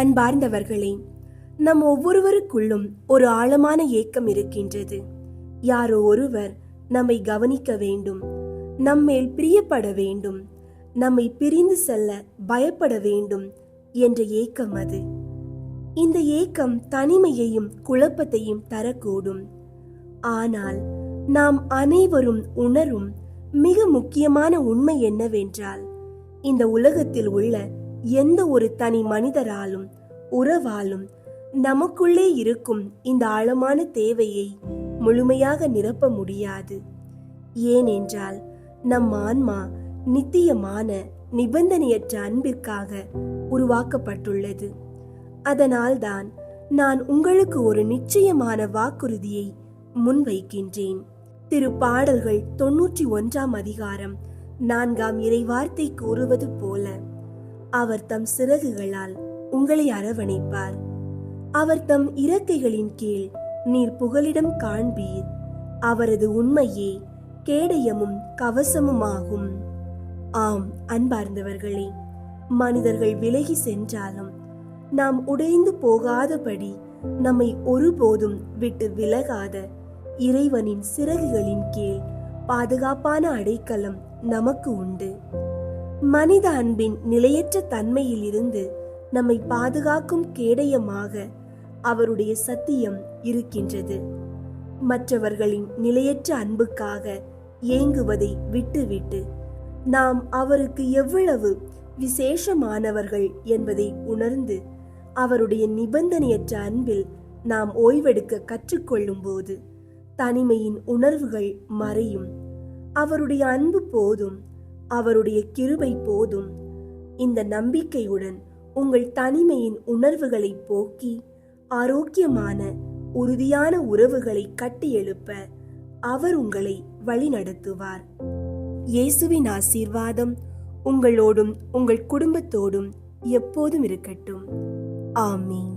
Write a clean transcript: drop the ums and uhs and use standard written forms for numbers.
அன்பார்ந்தவர்களே, நம் ஒவ்வொருவருக்குள்ளும் ஒரு ஆழமான ஏக்கம் இருக்கின்றது. யாரோ ஒருவர் நம்மை கவனிக்க வேண்டும், நம்மேல் பிரியப்பட வேண்டும், நம்மை பிரிந்து செல்ல பயப்பட வேண்டும் என்ற ஏக்கம் அது. இந்த ஏக்கம் தனிமையையும் குழப்பத்தையும் தரக்கூடும். ஆனால் நாம் அனைவரும் உணரும் மிக முக்கியமான உண்மை என்னவென்றால், இந்த உலகத்தில் உள்ள எந்த ஒரு தனி மனிதராலும் உறவாலும் நமக்குள்ளே இருக்கும் இந்த ஆழமான தேவையை முழுமையாக நிரப்ப முடியாது. ஏனென்றால் நம் ஆன்மா நித்தியமான நிபந்தனையற்ற அன்பிற்காக உருவாக்கப்பட்டுள்ளது. அதனால்தான் நான் உங்களுக்கு ஒரு நிச்சயமான வாக்குறுதியை முன்வைக்கின்றேன். திருப்பாடல்கள் 91 அதிகாரம் 4 இறைவார்த்தை கூறுவது போல, அவர் தம் சிறகுகளால் உங்களை அரவணைப்பார், அவர் தம் இறக்கைகளின் கீழ் நீர் புகலிடம் காண்பீர், அவரது உண்மையே கேடயமும் கவசமுமாகும். ஆம் அன்பார்ந்தவர்களே, மனிதர்கள் விலகி சென்றாலும் நாம் உடைந்து போகாதபடி நம்மை ஒருபோதும் விட்டு விலகாத இறைவனின் சிறகுகளின் கீழ் பாதுகாப்பான அடைக்கலம் நமக்கு உண்டு. மனித அன்பின் நிலையற்ற தன்மையில் இருந்து நம்மை பாதுகாக்கும் கேடயமாக அவருடைய சத்தியம் இருக்கின்றது. மற்றவர்களின் நிலையற்ற அன்புக்காக ஏங்குவதை விட்டுவிட்டு நாம் அவருக்கு எவ்வளவு விசேஷமானவர்கள் என்பதை உணர்ந்து அவருடைய நிபந்தனையற்ற அன்பில் நாம் ஓய்வெடுக்க கற்றுக்கொள்ளும் போது தனிமையின் உணர்வுகள் மறையும். அவருடைய அன்பு போதும், அவருடைய கிருபை போதும். இந்த நம்பிக்கையுடன் உங்கள் தனிமையின் உணர்வுகளை போக்கி ஆரோக்கியமான உறுதியான உறவுகளை கட்டியெழுப்ப அவர் உங்களை வழிநடத்துவார். இயேசுவின் ஆசீர்வாதம் உங்களோடும் உங்கள் குடும்பத்தோடும் எப்போதும் இருக்கட்டும். ஆமீன்.